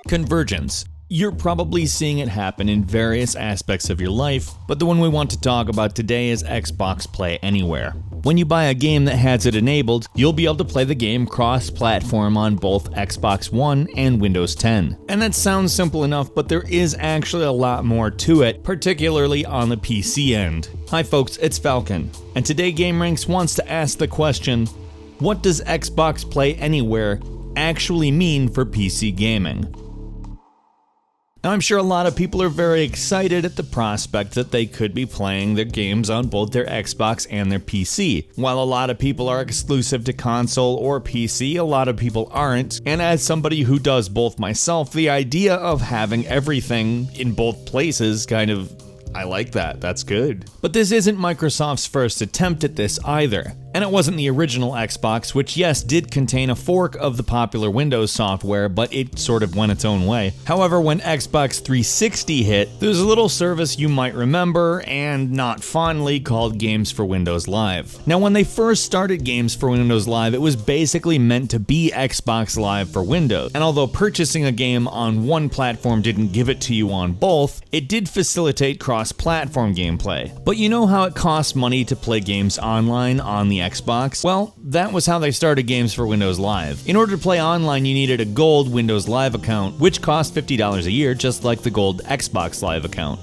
Convergence. You're probably seeing it happen in various aspects of your life, but the one we want to talk about today is Xbox Play Anywhere. When you buy a game that has it enabled, you'll be able to play the game cross-platform on both Xbox One and Windows 10. And that sounds simple enough, but there is actually a lot more to it, particularly on the PC end. Hi folks, it's Falcon, and today gameranx wants to ask the question, what does Xbox Play Anywhere actually mean for PC gaming? Now, I'm sure a lot of people are very excited at the prospect that they could be playing their games on both their Xbox and their PC. While a lot of people are exclusive to console or PC, a lot of people aren't, and as somebody who does both myself, the idea of having everything in both places I like that, that's good. But this isn't Microsoft's first attempt at this either. And it wasn't the original Xbox, which yes, did contain a fork of the popular Windows software, but it sort of went its own way. However, when Xbox 360 hit, there was a little service you might remember, and not fondly, called Games for Windows Live. Now, when they first started Games for Windows Live, it was basically meant to be Xbox Live for Windows. And although purchasing a game on one platform didn't give it to you on both, it did facilitate cross-platform gameplay. But you know how it costs money to play games online on the Xbox? Well, that was how they started Games for Windows Live. In order to play online, you needed a gold Windows Live account, which cost $50 a year, just like the gold Xbox Live account.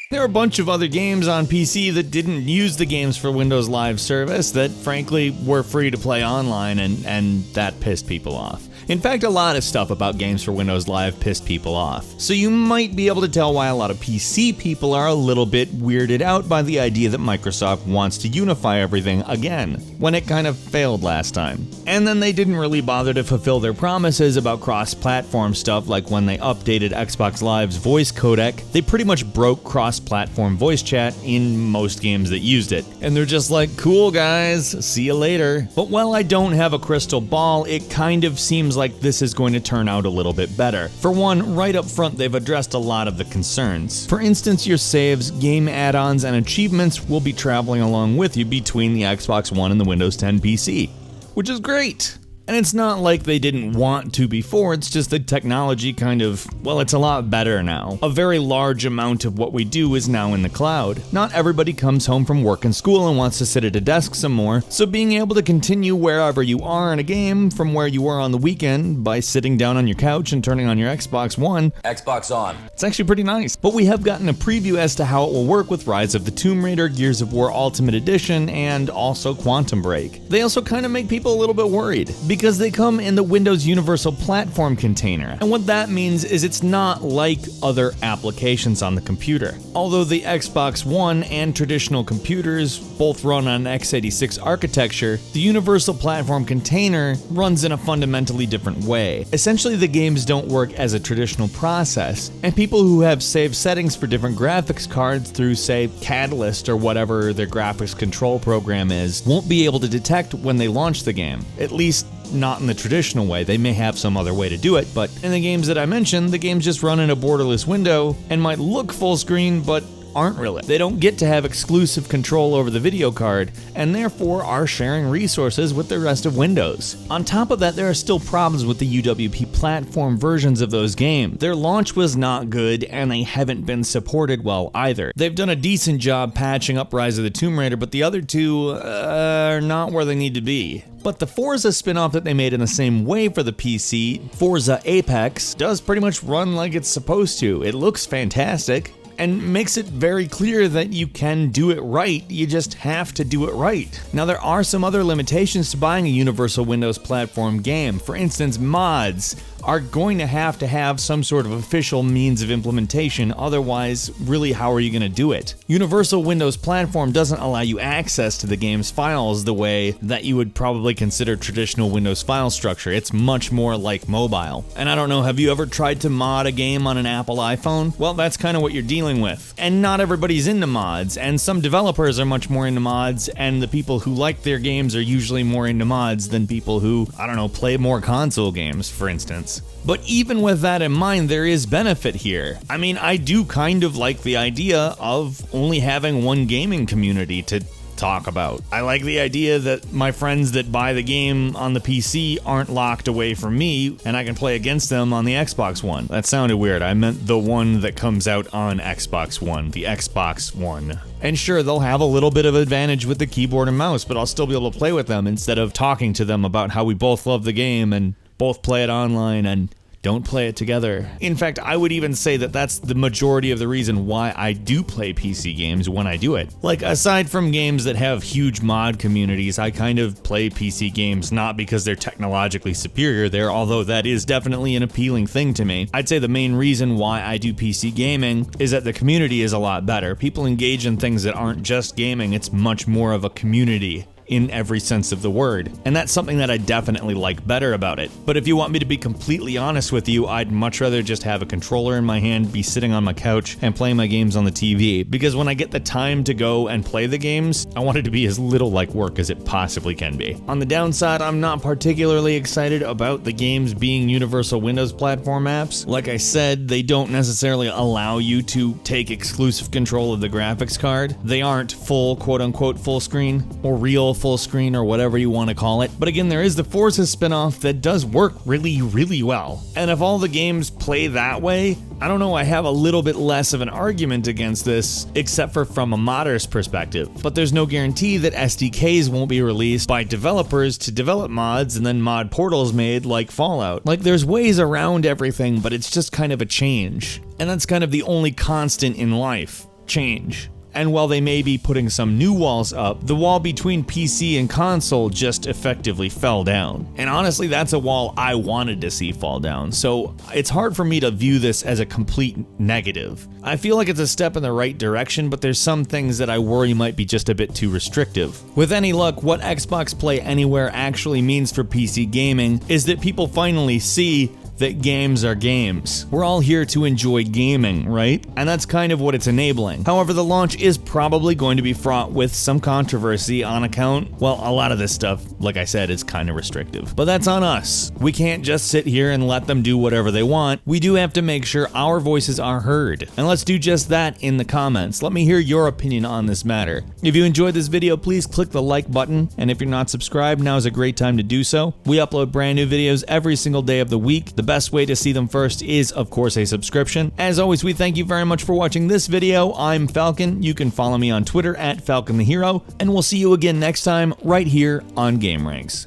There are a bunch of other games on PC that didn't use the Games for Windows Live service that frankly were free to play online, and that pissed people off. In fact, a lot of stuff about Games for Windows Live pissed people off. So you might be able to tell why a lot of PC people are a little bit weirded out by the idea that Microsoft wants to unify everything again, when it kind of failed last time. And then they didn't really bother to fulfill their promises about cross-platform stuff, like when they updated Xbox Live's voice codec, they pretty much broke cross-platform voice chat in most games that used it. And they're just like, cool guys, see you later. But while I don't have a crystal ball, it kind of seems like this is going to turn out a little bit better. For one, right up front they've addressed a lot of the concerns. For instance, your saves, game add-ons, and achievements will be traveling along with you between the Xbox One and the Windows 10 PC, which is great. And it's not like they didn't want to before, it's just the technology it's a lot better now. A very large amount of what we do is now in the cloud. Not everybody comes home from work and school and wants to sit at a desk some more, so being able to continue wherever you are in a game from where you were on the weekend by sitting down on your couch and turning on your Xbox One. Xbox on. It's actually pretty nice. But we have gotten a preview as to how it will work with Rise of the Tomb Raider, Gears of War Ultimate Edition, and also Quantum Break. They also kind of make people a little bit worried, because they come in the Windows Universal Platform container. And what that means is it's not like other applications on the computer. Although the Xbox One and traditional computers both run on x86 architecture, the Universal Platform container runs in a fundamentally different way. Essentially, the games don't work as a traditional process, and people who have saved settings for different graphics cards through, say, Catalyst or whatever their graphics control program is, won't be able to detect when they launch the game. At least not in the traditional way. They may have some other way to do it, but in the games that I mentioned, the games just run in a borderless window and might look full screen, but aren't really. They don't get to have exclusive control over the video card, and therefore are sharing resources with the rest of Windows. On top of that, there are still problems with the UWP platform versions of those games. Their launch was not good, and they haven't been supported well either. They've done a decent job patching up Rise of the Tomb Raider, but the other two are not where they need to be. But the Forza spin-off that they made in the same way for the PC, Forza Apex, does pretty much run like it's supposed to. It looks fantastic, and makes it very clear that you can do it right, you just have to do it right. Now, there are some other limitations to buying a Universal Windows Platform game. For instance, mods are going to have some sort of official means of implementation, otherwise, really, how are you going to do it? Universal Windows Platform doesn't allow you access to the game's files the way that you would probably consider traditional Windows file structure. It's much more like mobile. And I don't know, have you ever tried to mod a game on an Apple iPhone? Well, that's kind of what you're dealing with. And not everybody's into mods, and some developers are much more into mods, and the people who like their games are usually more into mods than people who, play more console games, for instance. But even with that in mind, there is benefit here. I mean, I do kind of like the idea of only having one gaming community to talk about. I like the idea that my friends that buy the game on the PC aren't locked away from me, and I can play against them on the Xbox One. That sounded weird. I meant the one that comes out on Xbox One, the Xbox One. And sure, they'll have a little bit of advantage with the keyboard and mouse, but I'll still be able to play with them instead of talking to them about how we both love the game and both play it online and don't play it together. In fact, I would even say that that's the majority of the reason why I do play PC games when I do it. Like, aside from games that have huge mod communities, I kind of play PC games not because they're technologically superior there, although that is definitely an appealing thing to me. I'd say the main reason why I do PC gaming is that the community is a lot better. People engage in things that aren't just gaming, it's much more of a community in every sense of the word. And that's something that I definitely like better about it. But if you want me to be completely honest with you, I'd much rather just have a controller in my hand, be sitting on my couch, and playing my games on the TV. Because when I get the time to go and play the games, I want it to be as little like work as it possibly can be. On the downside, I'm not particularly excited about the games being Universal Windows platform apps. Like I said, they don't necessarily allow you to take exclusive control of the graphics card. They aren't full, quote-unquote, full screen, or real full screen, or whatever you want to call it. But again, there is the Forza spinoff that does work really, really well. And if all the games play that way, I don't know, I have a little bit less of an argument against this, except for from a modder's perspective. But there's no guarantee that SDKs won't be released by developers to develop mods and then mod portals made like Fallout. Like, there's ways around everything, but it's just kind of a change. And that's kind of the only constant in life, change. And while they may be putting some new walls up, the wall between PC and console just effectively fell down. And honestly, that's a wall I wanted to see fall down, so it's hard for me to view this as a complete negative. I feel like it's a step in the right direction, but there's some things that I worry might be just a bit too restrictive. With any luck, what Xbox Play Anywhere actually means for PC gaming is that people finally see that games are games. We're all here to enjoy gaming, right? And that's kind of what it's enabling. However, the launch is probably going to be fraught with some controversy on account, well, a lot of this stuff, like I said, is kind of restrictive. But that's on us. We can't just sit here and let them do whatever they want. We do have to make sure our voices are heard. And let's do just that in the comments. Let me hear your opinion on this matter. If you enjoyed this video, please click the like button. And if you're not subscribed, now is a great time to do so. We upload brand new videos every single day of the week. The best way to see them first is, of course, a subscription. As always, we thank you very much for watching this video. I'm Falcon. You can follow me on Twitter at FalconTheHero, and we'll see you again next time right here on gameranx.